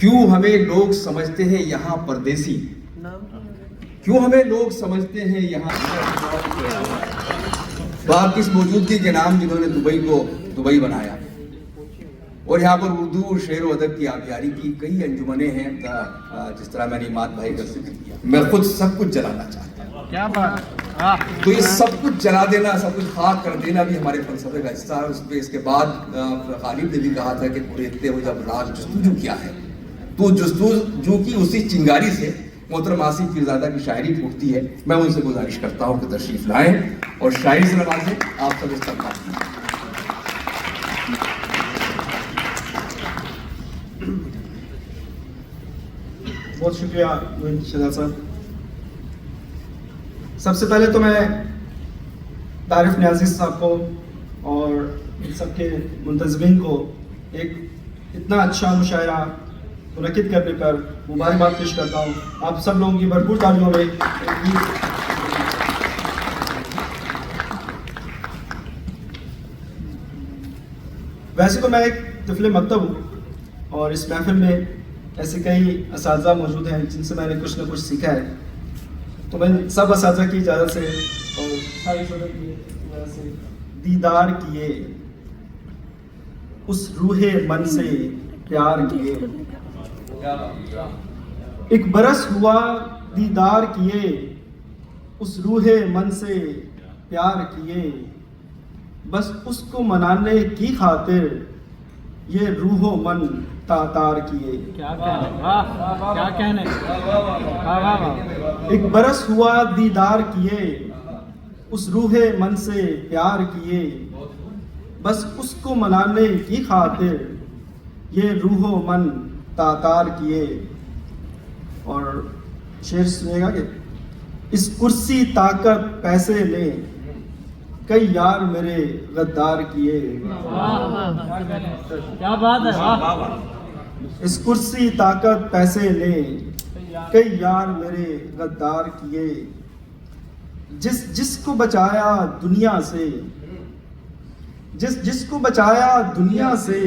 क्यों हमें लोग समझते हैं यहाँ परदेसी, क्यों हमें लोग समझते हैं यहाँ। तो आपकी इस मौजूदगी के नाम जिन्होंने दुबई को दुबई बनाया और यहाँ पर उर्दू शेर व अदब की आबियारी की कई अंजुमनें हैं, जिस तरह मैंने इमाद भाई का जिक्र किया। मैं खुद सब कुछ जलाना चाहता हूँ। क्या बात। तो ये सब कुछ जला देना, सब कुछ खाक कर देना भी हमारे फलसफे का हिस्सा है। उसमें इसके बाद गालिब ने भी कहा था कि पूरे इतने हो जब राग जस्तुजू किया है तो जस्तुजू की उसी चिंगारी से मोहतरम आसिफ पीरजादा की शायरी फूटती है। मैं उनसे गुजारिश करता हूँ कि तशरीफ लाएं और शायरी से नवाजें। आप सब इस तरह बहुत शुक्रिया शहजाद साहब। सबसे पहले तो मैं तारिफ न्याजी साहब को और इन सबके मुंतजमीन को एक इतना अच्छा मुशायरा मुनक्किद करने पर मुबारकबाद पेश करता हूँ। आप सब लोगों की भरपूर तालियों में वैसे तो मैं एक तिफले मकतब हूँ और इस महफिल में ऐसे कई असातिज़ा मौजूद हैं जिनसे मैंने कुछ ना कुछ सीखा है। तो मैं सब असातिज़ा की इजाज़त से और सारी शोहरत की इजाज़त से दीदार किए उस रूहे मन से प्यार किए, एक बरस हुआ दीदार किए उस रूहे मन से प्यार किए, बस उसको मनाने की खातिर ये रूहो मन तातार किए। क्या कहने, वाह क्या कहने, वाह वाह वाह। एक बरस हुआ दीदार किए उस रूहे मन से प्यार किए, बस उसको मनाने की खातिर ये रूहो मन तातार किए। और शेर सुनिएगा कि इस कुर्सी ताकत पैसे ने कई यार मेरे गद्दार किए। क्या बात है, वाह। इस कुर्सी ताकत पैसे ने कई यार मेरे गद्दार किए, जिसको बचाया दुनिया से, जिसको बचाया दुनिया से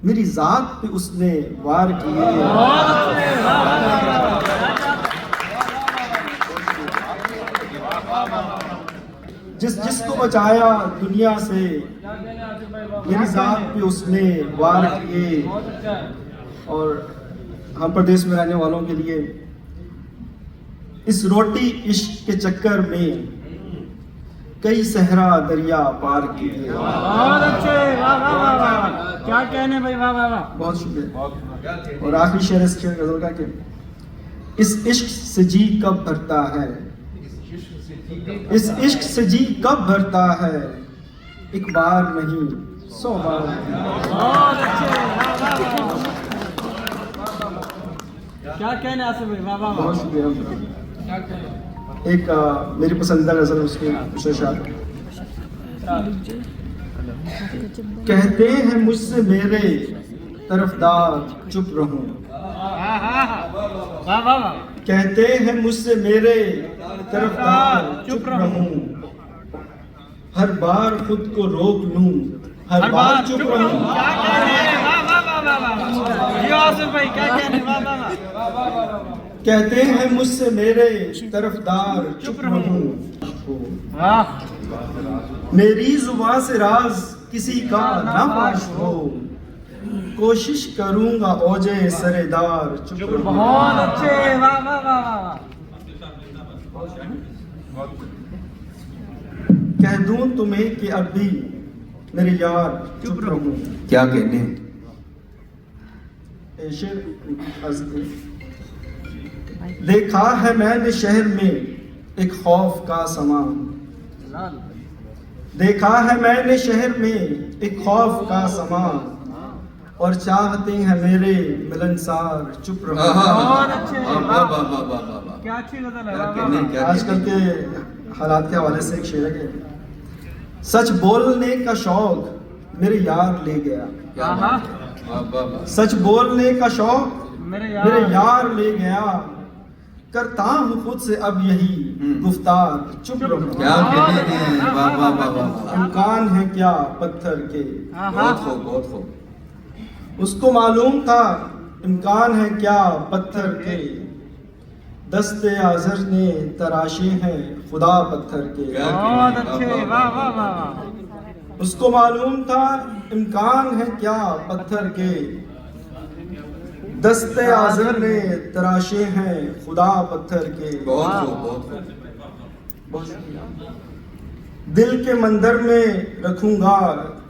मेरी जात पे उसने वार किए। जिसको बचाया दुनिया से मेरी जात पे उसने वार किए। और हम प्रदेश में रहने वालों के लिए इस रोटी इश्क के चक्कर में कई सहरा दरिया पार किए। बहुत अच्छे, वाह वाह वाह वाह। क्या कहने भाई, वाह वाह वाह। बहुत शुक्रिया। और आखिरी शेर इस गजल का कि इस इश्क से जी कब भरता है, इस इश्क से जी कब भरता है, एक बार नहीं 100 बार। बहुत अच्छे, वाह वाह वाह। क्या कहने आसिफ भाई, वाह वाह वाह। बहुत शुक्रिया। एक मेरी पसंदीदा गजल उसके विशेषात कहते हैं मुझसे मेरे तरफदार चुप रहूं, वाह वाह वाह। कहते हैं मुझसे मेरे तरफदार चुप रहूं, हर बार खुद को रोक लूं, हर बार चुप रहूं। क्या कहने, वाह वाह वाह वाह। ये आसिफ भाई क्या कहने, वाह वाह वाह। कहते हैं मुझसे मेरे तरफदार चुप रहूं, मेरी जुबान से राज किसी का ना फाश हो, कोशिश करूंगा ओजे सरेदार चुप रहूं। बहुत अच्छे, वाह वाह वाह वाह। कह दूं तुम्हें कि अब भी मेरे यार चुप रहूं। क्या कहने। देखा है मैंने शहर में एक खौफ का समा, देखा है मैंने शहर में एक खौफ का समा, और चाहते हैं मेरे मिलनसार चुप रहो। बहुत अच्छे, वाह। क्या अच्छी गजल है, वाह वाह। आजकल के हालात के हवाले से एक शेर है कि सच बोलने का शौक मेरे यार ले गया, सच बोलने का शौक मेरे यार ले गया, करता हूँ खुद से अब यही गुफ्तार चुप रहो। क्या कहने हैं, वाह वाह वाह वाह। इम्कान है क्या पत्थर के, बहुत खूब बहुत खूब। उसको मालूम था इम्कान है क्या पत्थर के, दस्ते आज़र ने तराशे हैं खुदा पत्थर के। बहुत अच्छे, वाह वाह वाह। उसको मालूम था इम्कान है क्या पत्थर के, दस्ते आज़र ने तराशे हैं खुदा पत्थर के। बहुत दिल के मंदिर में रखूंगा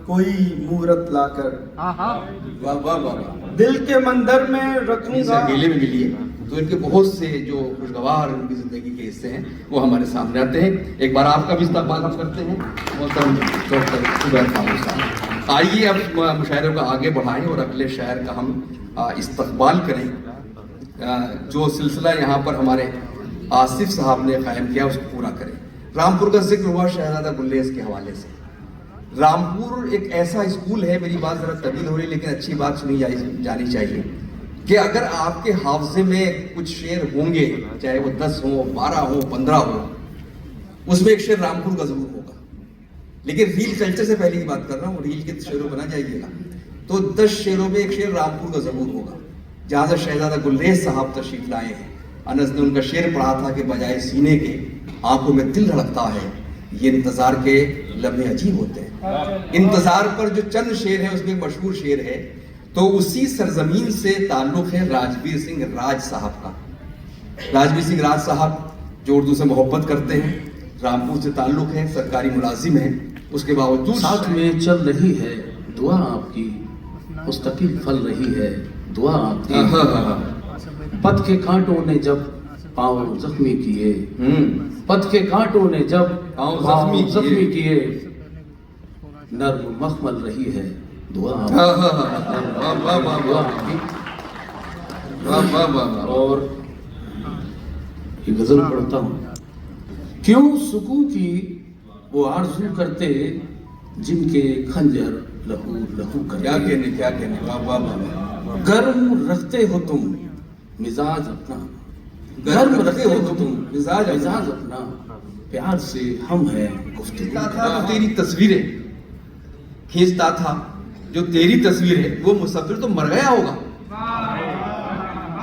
कोई मूरत लाकर, हाँ हाँ। वाह वाह वाह। दिल के मंदिर में इनसे रखूंगा। अकेले में मिलिए तो इनके बहुत से जो खुशगवार उनकी जिंदगी के हिस्से हैं वो हमारे सामने आते हैं। एक बार आपका भी इस्तकबाल हम करते हैं मोहतरम डॉक्टर जुबैर फारूक साहब। आइए अब मुशायरे को आगे बढ़ाएं और अगले शायर का हम इस्तकबाल करें। जो सिलसिला यहाँ पर हमारे आसिफ साहब ने कायम किया उसको पूरा करें। रामपुर का जिक्र हुआ शहजादा गुल्लेस के हवाले से। रामपुर एक ऐसा स्कूल है, मेरी बात जरा तवील हो रही लेकिन अच्छी बात सुनी जानी चाहिए कि अगर आपके हाफजे में कुछ शेर होंगे, चाहे वो 10 हो, 12 हो, 15 हो, उसमें एक शेर रामपुर का जरूर होगा। लेकिन रील कल्चर से पहले की बात कर रहा हूँ, रील के शेरों बना जाइएगा तो 10 शेरों में एक शेर रामपुर का जरूर होगा। जहाँ से शहजादा गुलरेज साहब तशरीफ लाए हैं, अनस ने उनका शेर पढ़ा था कि बजाय सीने के आंखों में दिल धड़कता है, ये इंतजार के लम्हे अजीब होते हैं। इंतजार पर जो चंद शेर है उसमें एक मशहूर शेर है, तो उसी सरजमीन से ताल्लुक है राजवीर सिंह राज साहब का। राजवीर सिंह राज साहब जो उर्दू से मोहब्बत करते हैं, रामपुर से ताल्लुक है, सरकारी मुलाजिम है, उसके बावजूद साथ में चल रही है दुआ आपकी, मुस्तकिल फल रही है दुआ आपकी। पथ के कांटों ने जब पाँव जख्मी किए, पथ के कांटों ने जब पाँव जख्मी किए, नर्म मखमल रही है दुआ आपकी। और ये गजल पढ़ता हूँ। क्यों सुकून की वो आरज़ू करते जिनके खंजर लहू लहू करते। क्या कहने वाह वाह वाह। गर्म रखते हो तुम मिजाज अपना, गर्म रखते हो तुम मिजाज अपना, प्यार से हम हैं गुफ्तगू। तो तेरी तस्वीरें खींचता था, जो तेरी तस्वीर है वो मुसव्विर तो मर गया होगा।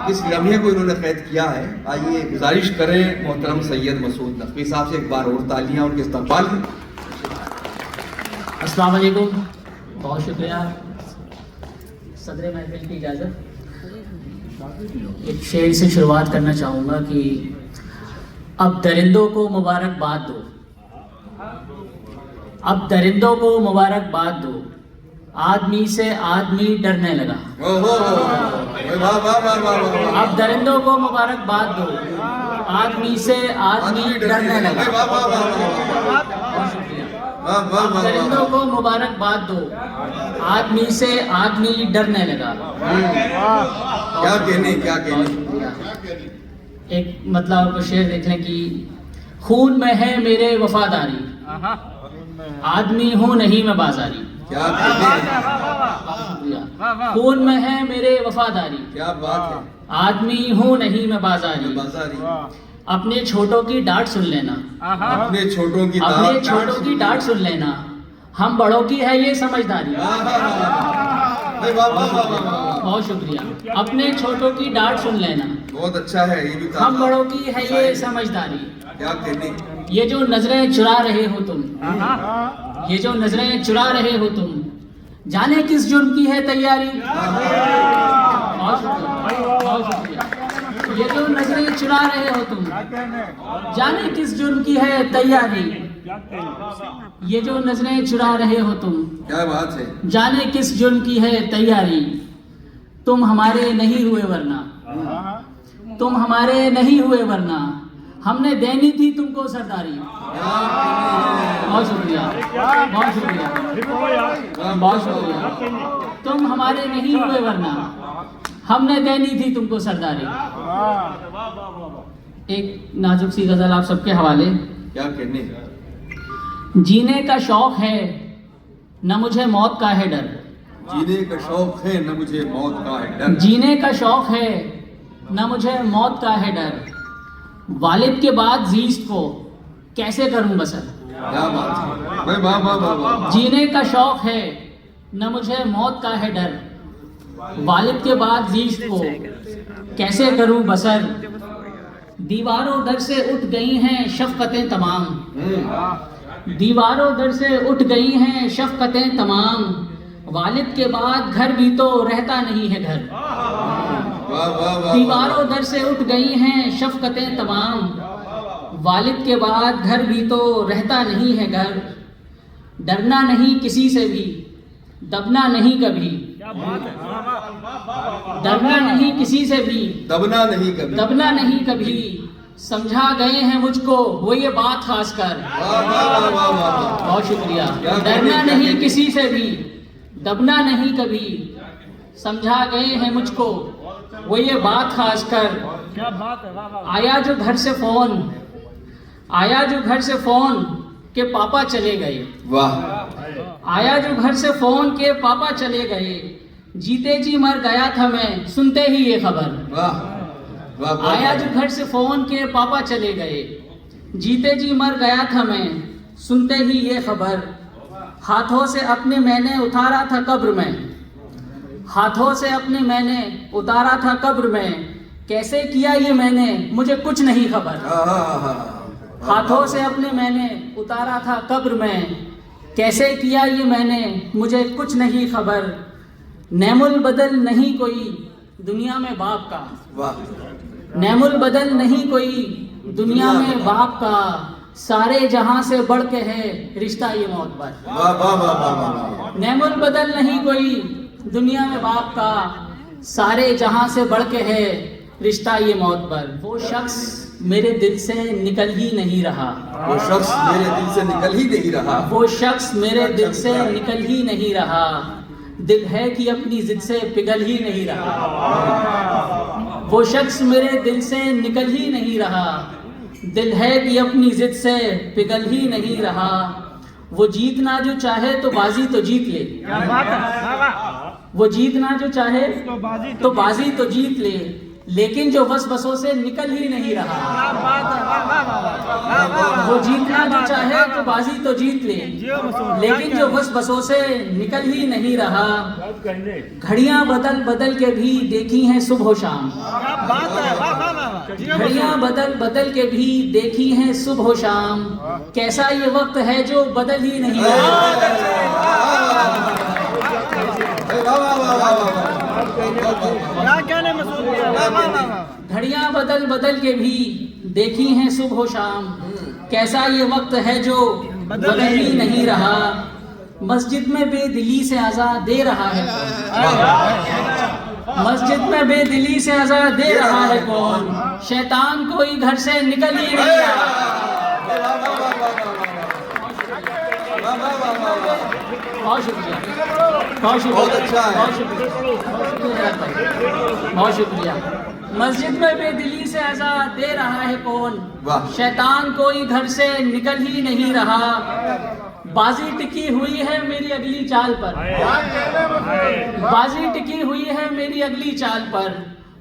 इस लम्हे को इन्होंने कैद किया है। आइए गुजारिश करें मोहतरम सैयद मसूद नकवी साहब से एक बार और तालियां उनके इस्तकबाल में। अस्सलाम वालेकुम, बहुत शुक्रिया सदर महफिल की इजाज़त। एक शेर से शुरुआत करना चाहूँगा कि अब दरिंदों को मुबारकबाद दो, अब दरिंदों को मुबारकबाद दो, आदमी से आदमी डरने लगा। अब दरिंदों को मुबारकबाद दो, आदमी से आदमी डरने लगा। अब दरिंदों को मुबारकबाद दो, आदमी से आदमी डरने लगा। क्या कहने। एक मतलब शेर देख लें कि खून में है मेरे वफादारी, आदमी हूँ नहीं मैं बाजारी। क्या कहने। खून में है मेरे वफादारी, क्या बात है। आदमी हूँ नहीं मैं बाजारी। अपने छोटों की डांट सुन लेना, अपने छोटों की डांट सुन लेना, हम बड़ों की है ये समझदारी। बहुत शुक्रिया। अपने छोटों की डांट सुन लेना, बहुत अच्छा है ये भी। हम बड़ों की है ये समझदारी। क्या कहने। ये जो नजरें चुरा रहे हो तुम, ये जो नजरें चुरा रहे हो तुम, जाने किस जुर्म की है तैयारी। बहुत शुक्रिया। ये जो नजरें चुरा रहे हो तुम, जाने किस जुर्म की है तैयारी। ये जो नजरें चुरा रहे हो तुम, क्या बात है। जाने किस जुर्म की है तैयारी। तुम हमारे नहीं हुए वरना, तुम हमारे नहीं हुए वरना, हमने देनी थी तुमको सरदारी। बहुत शुक्रिया, बहुत शुक्रिया, बहुत शुक्रिया। तुम हमारे नहीं हुए वरना, हमने देनी थी तुमको सरदारी। एक नाजुक सी गजल आप सबके हवाले। क्या कहने। जीने का शौक है न मुझे मौत का है डर, जीने का शौक है न मुझे मौत का है डर। जीने का शौक है न मुझे मौत का है डर, वालिद के बाद जीस्त को कैसे करूं बसर। क्या बात है। वाह वाह वाह वाह। जीने का शौक है न मुझे मौत का है डर, वालिद के बाद जीश को कैसे करूं बसर, दीवारों दर से उठ गई हैं शफ़क़तें तमाम, दीवारों दर से उठ गई हैं शफ़क़तें तमाम, वालिद के बाद घर भी तो रहता नहीं है घर। दीवारों दर से उठ गई हैं शफ़क़तें तमाम, वालिद के बाद घर भी तो रहता नहीं है घर। डरना नहीं किसी से भी, दबना नहीं कभी, डरना नहीं किसी से भी, दबना नहीं कभी। दबना नहीं कभी, समझा गए हैं मुझको वो ये बात खास कर। बहुत शुक्रिया। डरना नहीं किसी से भी, दबना नहीं कभी, समझा गए हैं मुझको वो ये बात खास कर। क्या बात है, वाह वाह। आया जो घर से फोन, आया जो घर से फोन के पापा चले गए, वाह आया जो घर से फोन के पापा चले गए, जीते जी मर गया था मैं सुनते ही ये खबर। वाह वाह वाह। आया जो घर से फोन के पापा चले गए, जीते जी मर गया था मैं सुनते ही ये खबर। हाथों से अपने मैंने उतारा था कब्र में, हाथों से अपने मैंने उतारा था कब्र में, कैसे किया ये मैंने मुझे कुछ नहीं खबर। हाथों से अपने मैंने उतारा था कब्र में, कैसे किया ये मैंने मुझे कुछ नहीं खबर। नैमुल बदल नहीं कोई दुनिया में बाप का, वाह नैमुल बदल नहीं कोई दुनिया में बाप का, सारे जहां से बढ़ के है रिश्ता ये मौत पर। वाह वाह वाह वाह। नैमुल बदल नहीं कोई दुनिया में बाप का, सारे जहां से बढ़ के है रिश्ता ये मौत पर। वो शख्स मेरे दिल से निकल ही नहीं रहा, वो शख्स मेरे दिल से निकल ही नहीं रहा, वो शख्स मेरे दिल से निकल ही नहीं रहा, दिल है कि अपनी जिद से पिघल ही नहीं रहा। वो शख्स मेरे दिल से निकल ही नहीं रहा, दिल है कि अपनी जिद से पिघल ही नहीं रहा। वो जीतना जो चाहे तो बाजी तो जीत ले, क्या बात है, वाह वाह। वो जीतना जो चाहे तो बाजी तो जीत ले, लेकिन जो वसवसों से निकल ही नहीं रहा। क्या बात है, वाह वाह वाह वाह वाह। वो जीतना जो चाहे तो बाजी तो जीत ले, लेकिन जो वसवसों से निकल ही नहीं रहा। घड़ियां बदल बदल के भी देखी हैं सुबह शाम, क्या बात है, वाह वाह वाह। घड़ियां बदल बदल के भी देखी हैं सुबह शाम, कैसा ये वक्त है जो बदल ही नहीं रहा। क्या कहने मसूद भैया, वाह वाह वाह। घड़ियां बदल बदल के भी देखी हैं सुबह शाम, कैसा ये वक्त है जो बदल ही नहीं रहा। मस्जिद में बेदिली से अज़ा दे रहा है, मस्जिद में बेदिली से अज़ा दे रहा है कौन, शैतान कोई घर से निकल ही नहीं रहा। बहुत शुक्रिया, बहुत शुक्रिया, बहुत अच्छा है। बहुत शुक्रिया, बहुत शुक्रिया। मस्जिद में बेदिली से अज़ा दे रहा है कौन, वाह। शैतान कोई घर से निकल ही नहीं रहा। बाजी टिकी हुई है मेरी अगली चाल पर, बाजी टिकी हुई है मेरी अगली चाल पर,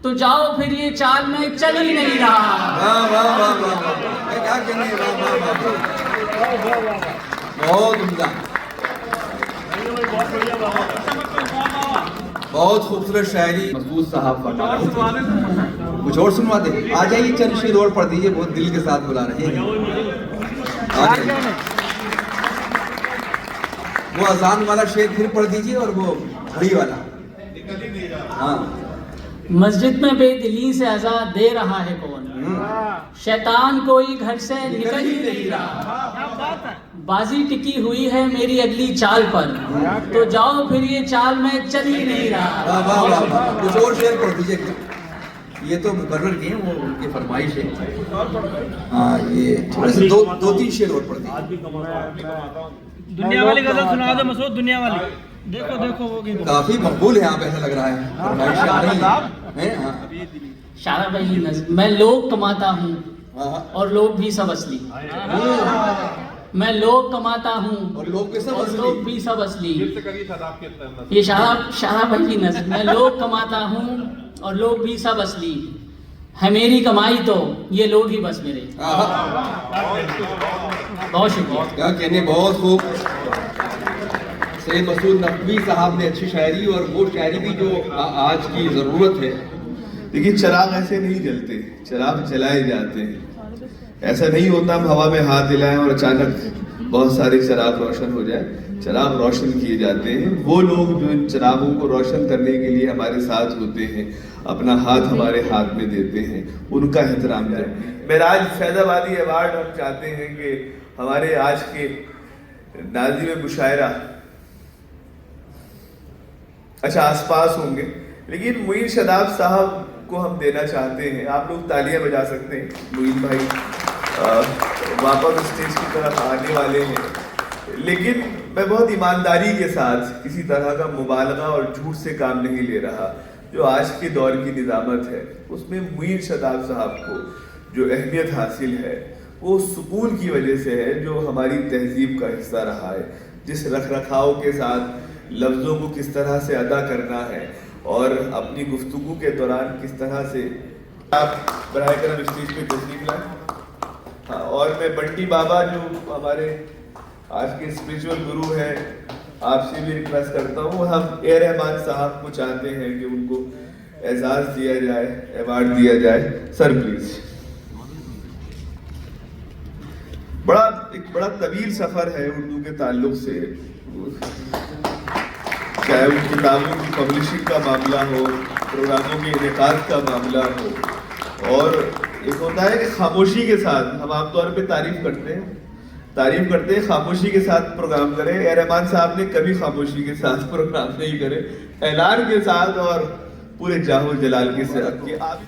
तो जाओ फिर ये चाल में चल ही नहीं रहा। वाह वाह वाह वाह। क्या कहने, वाह वाह वाह, बहुत उम्दा, बहुत खूबसूरत शायरी मसूद साहब फरमा रहे थे। कुछ और सुनवा दे। आ जाइए, चंद शेर और पढ़ दीजिए, बहुत दिल के साथ बुला रहे हैं। आ जाइए। वो अजान वाला शेर फिर पढ़ दीजिए और वो घड़ी वाला। हाँ। मस्जिद में बेदिली से अज़ा दे रहा है कौन, शैतान कोई घर से निकल ही नहीं रहा। बाजी टिकी हुई है मेरी अगली चाल पर, तो जाओ फिर ये चाल में चल ही नहीं रहा। वाह वाह वाह वाह। कुछ और शेर पढ़ दीजिए। ये तो मुकर्रर किए, वो उनकी फरमाइश है। हाँ, ये थोड़े से दो तीन शेर और पढ़ दीजिए। दुनिया वाली गजल सुना दो मसूद, दुनिया वाली। देखो देखो वो गीत काफी मकबूल है आप, ऐसा लग रहा है। फरमाइश आ रही है। हाँ। शारा भाई नज़्म, मैं लोग कमाता हूँ हाँ। और लोग भी सब असली, मैं लोग कमाता हूँ और लोग के सब और असली। लोग भी सब असली। ये शारा भाई की नज़्म, मैं लोग कमाता हूँ और लोग भी सब असली, है मेरी कमाई तो ये लोग ही बस मेरे। बहुत शुक्रिया। क्या कहने, बहुत खूब। सैयद मसूद नकवी साहब ने अच्छी शायरी और वो शायरी भी जो आज की ज़रूरत है। देखिए, चिराग ऐसे नहीं जलते, चिराग जलाए जाते हैं। ऐसा नहीं होता हम हवा में हाथ हिलाएं और अचानक बहुत सारे चिराग रोशन हो जाए। चिराग रोशन किए जाते हैं। वो लोग जो इन चिरागों को रोशन करने के लिए हमारे साथ होते हैं, अपना हाथ हमारे हाथ में देते हैं, उनका एहतराम करें। मेराज फैजाबादी अवार्ड हम चाहते हैं कि हमारे आज के नाज़िम मुशायरा अच्छा आसपास होंगे, लेकिन मुईन शदाब साहब को हम देना चाहते हैं। आप लोग तालियां बजा सकते हैं। मुईन भाई वापस स्टेज की तरफ आने वाले हैं, लेकिन मैं बहुत ईमानदारी के साथ किसी तरह का मुबालगा और झूठ से काम नहीं ले रहा। जो आज के दौर की निज़ामत है उसमें मुईन शदाब साहब को जो अहमियत हासिल है वो सुकून की वजह से है, जो हमारी तहजीब का हिस्सा रहा है। जिस रख रखाव के साथ लफ्ज़ों को किस तरह से अदा करना है और अपनी गुफ्तगू के दौरान किस तरह से आप बराए करम स्टेज पे तशरीफ लाएं। हाँ, और मैं बंटी बाबा जो हमारे आज के स्पिरिचुअल गुरु हैं, आपसे भी रिक्वेस्ट करता हूँ, हम ए रहमान साहब को चाहते हैं कि उनको एजाज़ दिया जाए, अवार्ड दिया जाए। Sir please. एक बड़ा तवील सफ़र है उर्दू के ताल्लुक से, चाहे वो किताबों की पब्लिशिंग का मामला हो, प्रोग्रामों के इनेकाद का मामला हो, और एक होता है कि खामोशी के साथ हम आमतौर पे तारीफ करते हैं, खामोशी के साथ प्रोग्राम करें। ए रहमान साहब ने कभी खामोशी के साथ प्रोग्राम नहीं करे, ऐलान के साथ और पूरे जाहो जलाल के साथ कि आप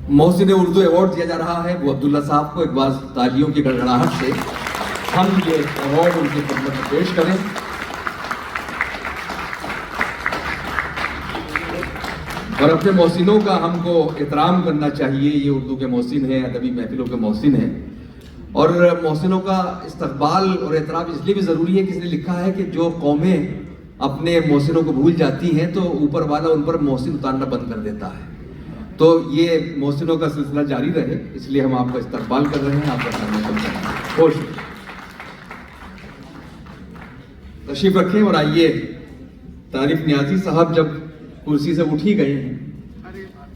मोहसिन उर्दू अवार्ड दिया जा रहा है वो अब्दुल्ला साहब को। एक बार तालियों की गड़गड़ाहट से हम ये अवार्ड उनके खिदमत में पेश करें। और अपने मोहसिनों का हमको एहतराम करना चाहिए। ये उर्दू के मोहसिन हैं, अदबी महफिलों के मोहसिन हैं, और मोहसिनों का इस्तकबाल और एहतराम इसलिए भी ज़रूरी है कि इसने लिखा है कि जो कौमें अपने मोहसिनों को भूल जाती हैं तो ऊपर वाला उन पर मोहसिन उतारना बंद कर देता है। तो ये मोहसिनों का सिलसिला जारी रहे, इसलिए हम आपका इस्तकबाल कर रहे हैं, आपका खुश तशरीफ रखें। और आइए, तारिफ नियाजी साहब जब कुर्सी से उठ ही गए हैं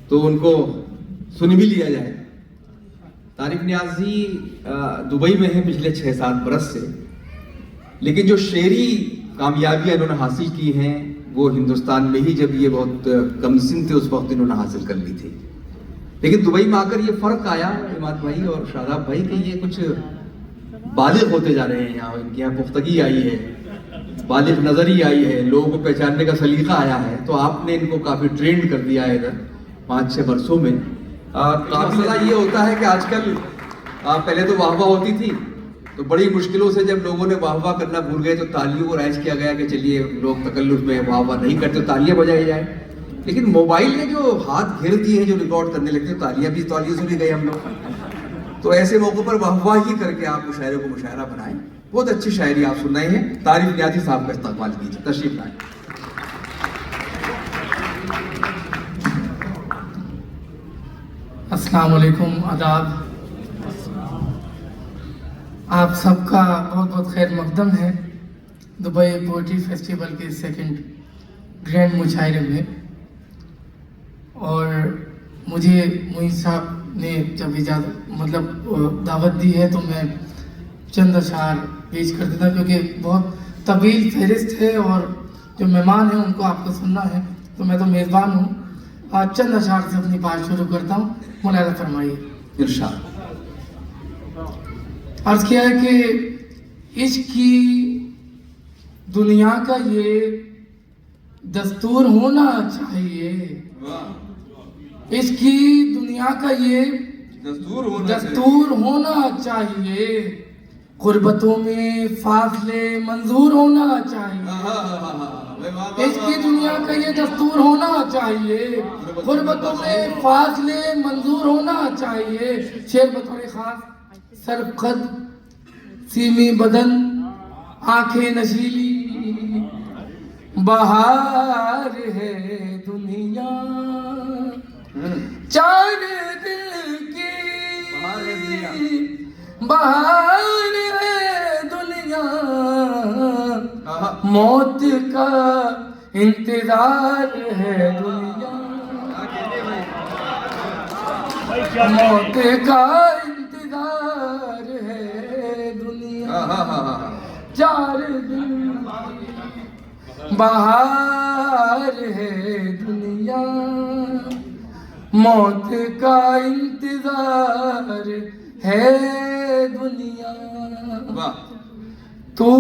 तो उनको सुन भी लिया जाए। तारिफ नियाजी दुबई में हैं पिछले 6-7 बरस से, लेकिन जो शेरी कामयाबियां इन्होंने हासिल की हैं वो हिंदुस्तान में ही, जब ये बहुत कमसिन थे उस वक्त इन्होंने हासिल कर ली थी। लेकिन दुबई में आकर ये फर्क आया इमाद भाई और शादाब भाई कि ये कुछ बालिग होते जा रहे हैं। यहाँ इनके यहाँ पुख्तगी आई है, बालिग नजरी आई है, लोगों को पहचानने का सलीका आया है। तो आपने इनको काफी ट्रेंड कर दिया है इधर 5-6 वर्षों में। मसला ये होता है कि आजकल पहले तो वाहवाह होती थी, तो बड़ी मुश्किलों से जब लोगों ने वाहवाह करना भूल गए तो तालियों को राइज किया गया कि चलिए लोग तकल्लुफ में वाहवाह नहीं करते, तालियां बजाई जाए। लेकिन मोबाइल ने जो हाथ घेर दिए हैं, जो रिकॉर्ड करने लगते, तालियां भी तालियों सुनी गई हम लोग। तो ऐसे मौकों पर वाहवाह ही करके आप मुशायरे को मुशायरा बनाएं। बहुत अच्छी शायरी आप सुन रहे हैं। तारिफ नियाजी साहब का इस्तकबाल कीजिए, तशरीफ लाएं। अस्सलाम वालेकुम, आदाब। आप सबका बहुत बहुत खैर मकदम है दुबई पोइट्री फेस्टिवल के 2nd ग्रैंड मुशायरे में। और मुझे मुईन साहब ने जब इजाज़त दावत दी है तो मैं चंद अशार पेश कर देता, क्योंकि बहुत तवील फहरिस्त है और जो मेहमान हैं उनको आपको सुनना है, तो मैं तो मेज़बान हूँ। आज चंद अशार से अपनी बात शुरू करता हूँ, मुलाज़ा फरमाइए। इरशाद। अर्ज़ किया है कि इश्क की दुनिया का ये दस्तूर होना चाहिए, इश्क की दुनिया का ये दस्तूर होना चाहिए। गुर्बतों में फासले मंजूर होना चाहिए, इसकी दुनिया का ये दस्तूर होना चाहिए। गुर्बतों में फासले मंजूर होना चाहिए। शेर बतौर खास सरखद सीमी बदन आंखें नशीली बहार है दुनिया, चार दिल की बहार है दुनिया, मौत का इंतजार है दुनिया, मौत का इंतजार है दुनिया, चार दिन बहार है दुनिया, मौत का इंतजार है दुनिया। तू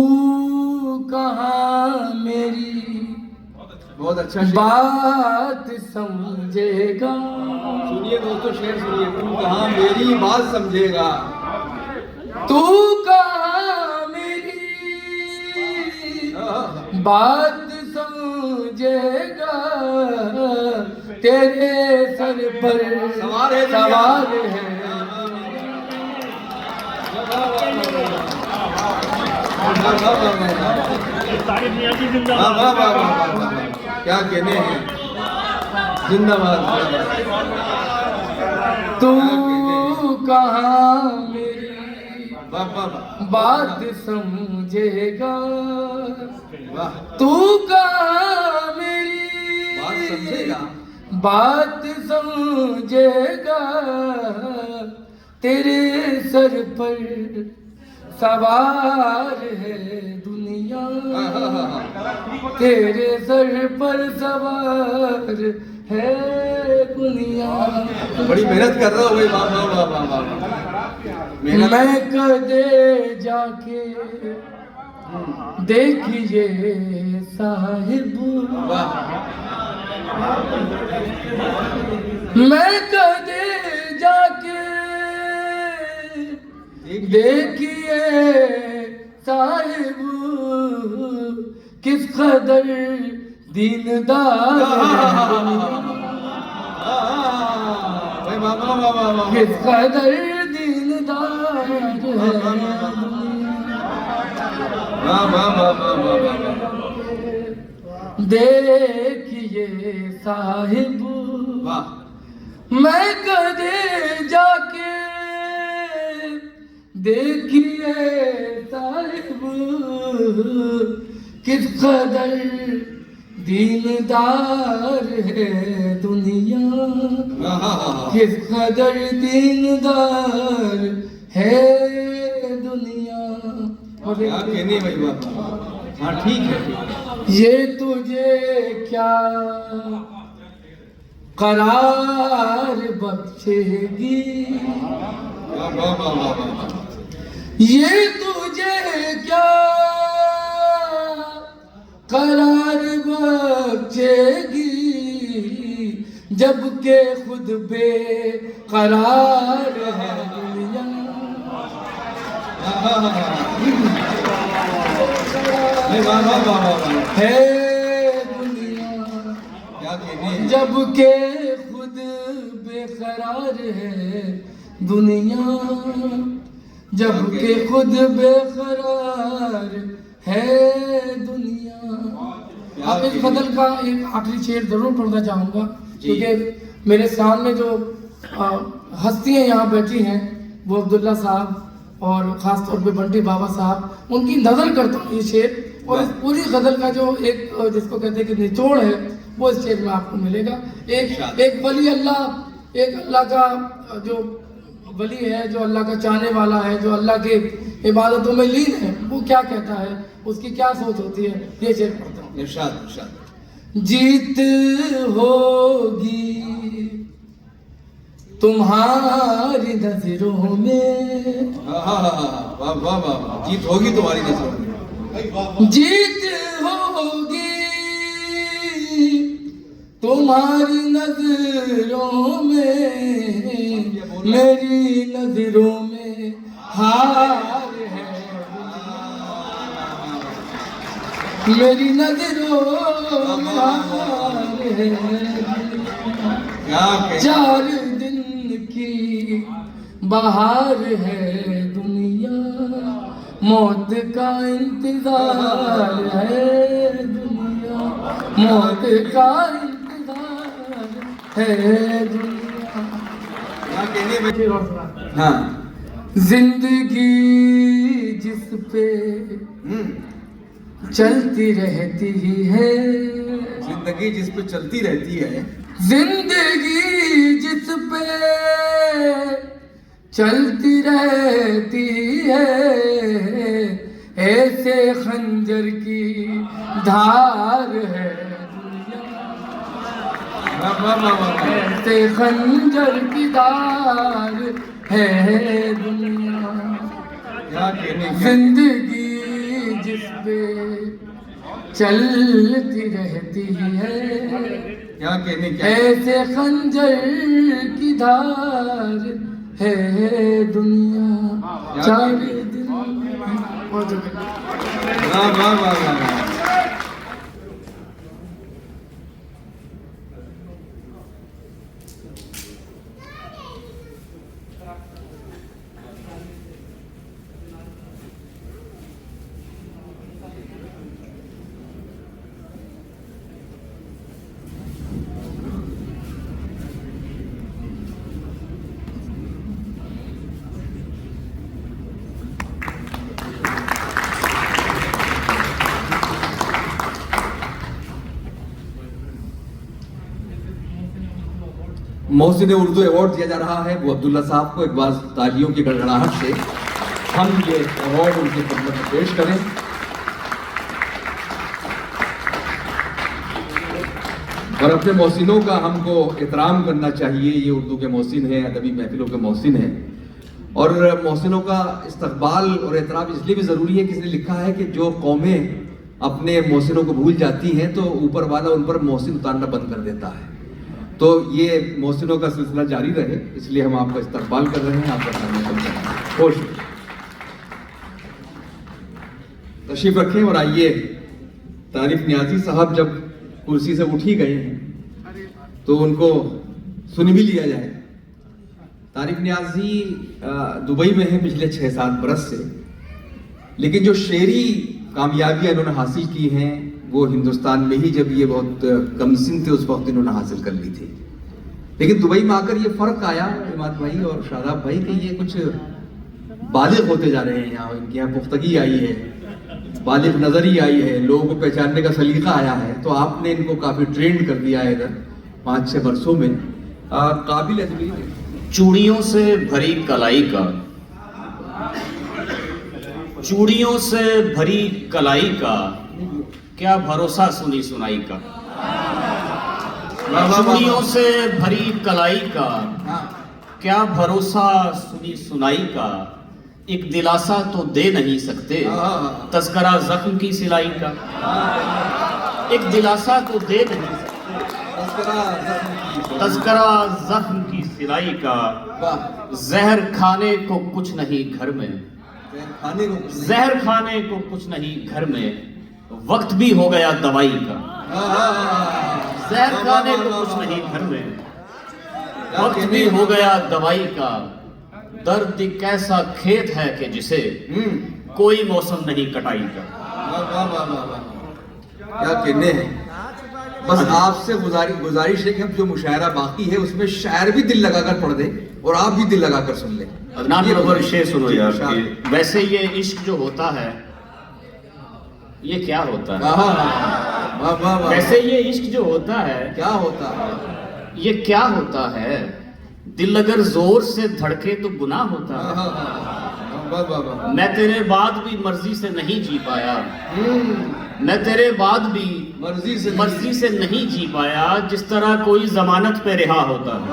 कहाँ मेरी बहुत अच्छा बात समझेगा, सुनिए दोस्तों, शेर सुनिए। तू कहाँ मेरी बात समझेगा, तू कहाँ मेरी बात समझेगा, तेरे सर पर सवार है सवार है। क्या कहने हैं, जिंदाबाद। तू कहाँ मेरी बात समझेगा, तू कहाँ मेरी बात समझेगा, बात समझेगा, तेरे सर पर सवार है दुनिया, तेरे सर पर सवार है दुनिया। बड़ी मेहनत कर रहा हूँ भाई। वाह वाह वाह वाह वाह। मैं कदे जाके देखिए साहिब, मैं कदे जाके देखिए साहिब, किस कदर दीनदार भाई वाह वाह वाह वाह वाह। किस कदर दीनदार है। वाह वाह वाह वाह वाह वाह। देखिए साहिब, वाह। मैं कदे जाके देखिए साहिब, किस कदर दीनदार है दुनिया, किस कदर दीनदार है दुनिया। क्या कहने भाई। वाह। हाँ ठीक है, ठीक है। ये तुझे क्या करार बख्शेगी, वाह वाह वाह वाह वाह। ये तुझे क्या करार बख्शेगी, जबकि खुद बेकरार है दुनिया। वाह वाह वाह वाह वाह। है दुनिया, क्या कहने। जबकि खुद बेकरार है दुनिया, जबकि खुद बेकरार है दुनिया। अब इस गजल का एक आखिरी शेर जरूर पढ़ना चाहूँगा, क्योंकि मेरे सामने जो हस्तियाँ यहाँ बैठी हैं वो अब्दुल्ला साहब और ख़ास तौर पे बंटी बाबा साहब, उनकी नज़र करता हूँ ये शेर। और इस पूरी गज़ल का जो एक जिसको कहते हैं कि निचोड़ है वो इस शेर में आपको मिलेगा। एक वली अल्लाह, एक अल्लाह का जो वली है, जो अल्लाह का चाहने वाला है, जो अल्लाह के इबादतों में लीन है, वो क्या कहता है, उसकी क्या सोच होती है, ये शेर पढ़ता हूँ। इरशाद इरशाद। जीत होगी तुम्हारी नजरों में, वाह वाह वाह वाह। जीत होगी तुम्हारी नजरों में, जीत होगी तुम्हारी नजरों में, मेरी नजरों में हार है मेरी नजरों में हार है क्या कह- 4 दिन की बाहर है दुनिया, मौत का इंतजार है दुनिया, मौत का इंतजार है दुनिया। क्या कहने में हाँ जिंदगी जिस पे चलती रहती है, जिंदगी जिस पे चलती रहती है, जिंदगी जिस पे चलती रहती है, ऐसे खंजर की धार है दुनिया, वाह वाह वाह वाह वाह। ऐसे खंजर की धार है दुनिया। क्या कहने क्या- जिंदगी जिस पे चलती रहती है, क्या कहने क्या ऐसे खंजर की धार है दुनिया। 4 दिन वाह वाह वाह वाह वाह। मोहसिन उर्दू अवार्ड दिया जा रहा है वो अब्दुल्ला साहब को। एक बार तालियों की गड़गड़ाहट से हम ये अवार्ड उनके खिदमत में पेश करें। और अपने मोहसिनों का हमको एहतराम करना चाहिए। ये उर्दू के मोहसिन हैं, अदबी महफिलों के मोहसिन हैं। और मोहसिनों का इस्तकबाल और एहतराम इसलिए भी ज़रूरी है कि इसने लिखा है कि जो कौमें अपने मोहसिनों को भूल जाती हैं तो ऊपर वाला उन पर मोहसिन उतारना बंद कर देता है। तो ये मोहसिनों का सिलसिला जारी रहे, इसलिए हम आपका इस्तकबाल कर रहे हैं। आपका सामने खुश तशरीफ रखें और आइए। तारिफ नियाजी साहब जब कुर्सी से उठ ही गए हैं तो उनको सुन भी लिया जाए। तारिफ नियाजी दुबई में हैं पिछले 6-7 बरस से, लेकिन जो शेरी कामयाबियां इन्होंने हासिल की हैं वो हिंदुस्तान में ही, जब ये बहुत कमसिन थे उस वक्त इन्होंने हासिल कर ली थी। लेकिन दुबई में आकर ये फर्क आया इमाद भाई और शादाब भाई कि ये कुछ बालिग होते जा रहे हैं। यहाँ इनके यहाँ पुख्तगी आई है, बालिग नजरी आई है, लोगों को पहचानने का सलीका आया है। तो आपने इनको काफी ट्रेंड कर दिया है इधर 5-6 बरसों में। काबिल है। चूड़ियों से भरी कलाई का, चूड़ियों से भरी कलाई का क्या भरोसा सुनी सुनाई का, चूड़ियों से भरी कलाई का क्या भरोसा सुनी सुनाई का, एक दिलासा तो दे नहीं सकते तस्करा जख्म की सिलाई का, एक दिलासा तो दे नहीं सकते तस्करा जख्म की सिलाई का, जहर खाने को कुछ नहीं घर में, जहर खाने को कुछ नहीं घर में, वक्त भी हो गया दवाई का, जहर खाने को कुछ नहीं घर में, वक्त भी हो गया दवाई का, दर्द एक ऐसा खेत है कि जिसे कोई मौसम नहीं कटाई का। क्या कहने हैं। बस आपसे गुजारिश है कि अब जो मुशायरा बाकी है उसमें शायर भी दिल लगाकर पढ़ दे और आप भी दिल लगाकर सुन ले। अदनान नंबर शेर सुनो यार कि वैसे ये इश्क जो होता है ये क्या होता है, वैसे ये इश्क जो होता है क्या होता है, ये क्या होता है, दिल अगर जोर से धड़के तो गुनाह होता है। मैं तेरे बाद भी मर्जी से नहीं जी पाया, मैं तेरे बाद भी मर्जी से नहीं जी पाया, जिस तरह कोई जमानत पे रिहा होता है।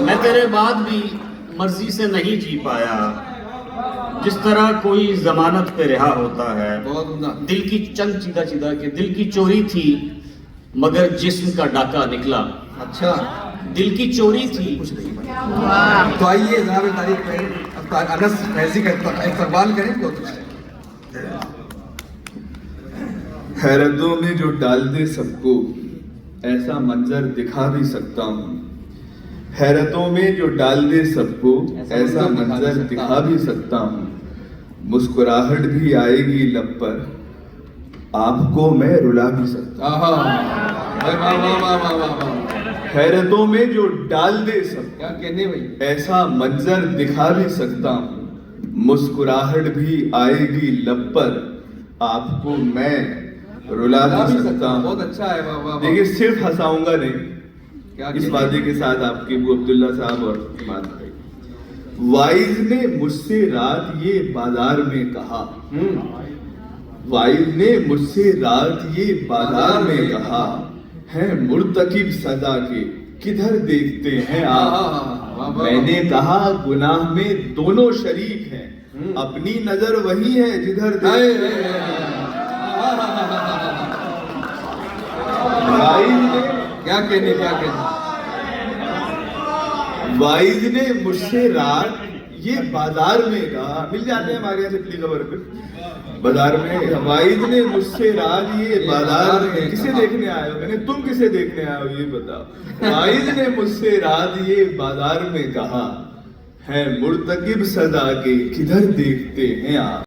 मैं तेरे बाद भी मर्जी से नहीं जी पाया, जिस तरह कोई जमानत पे रिहा होता है। दिल की चंद चिदा के दिल की चोरी थी मगर जिस्म का डाका निकला। अच्छा, दिल की चोरी थी। कुछ नहीं। तो आइए जनाब तारीफ अनस फैजी का इस्तकबाल करें। हैरतों में जो डाल दे सबको, ऐसा मंजर दिखा भी सकता हूँ। हैरतों में जो डाल दे सबको, ऐसा मंजर दिखा भी सकता हूँ। मुस्कुराहट भी आएगी लब पर, आपको मैं रुला भी सकता हूँ। हैरतों में जो डाल दे सब, क्या कहने भाई, ऐसा मंजर दिखा भी सकता हूँ। मुस्कुराहट भी आएगी लब पर, आपको मैं रुला भी सकता हूँ। बहुत अच्छा है, वाह वाह वाह। देखिए सिर्फ हंसाऊंगा नहीं, क्या इस कहने? वादे के साथ आपके अबू अब्दुल्ला साहब और इमाद भाई, वाइज ने मुझसे रात ये बाजार में कहा, वाइज ने मुझसे रात ये बाजार में कहा, है मुर्तकिब सजा के किधर देखते हैं आप। मैंने कहा गुनाह में दोनों शरीक हैं, अपनी नजर वही है जिधर देखते हैं। वाइज ने क्या कहने, क्या कहने? वाइज ने मुझसे रात ये बाजार में कहा, मिल जाते हैं हमारे यहाँ से पली खबर पे, बाजार में। वाइज ने मुझसे रात ये बाजार में, किसे देखने आए हो? मैंने तुम किसे देखने आए हो ये बताओ। वाइज ने मुझसे रात ये बाजार में कहा, है मुर्तकिब सदा के किधर देखते हैं आप।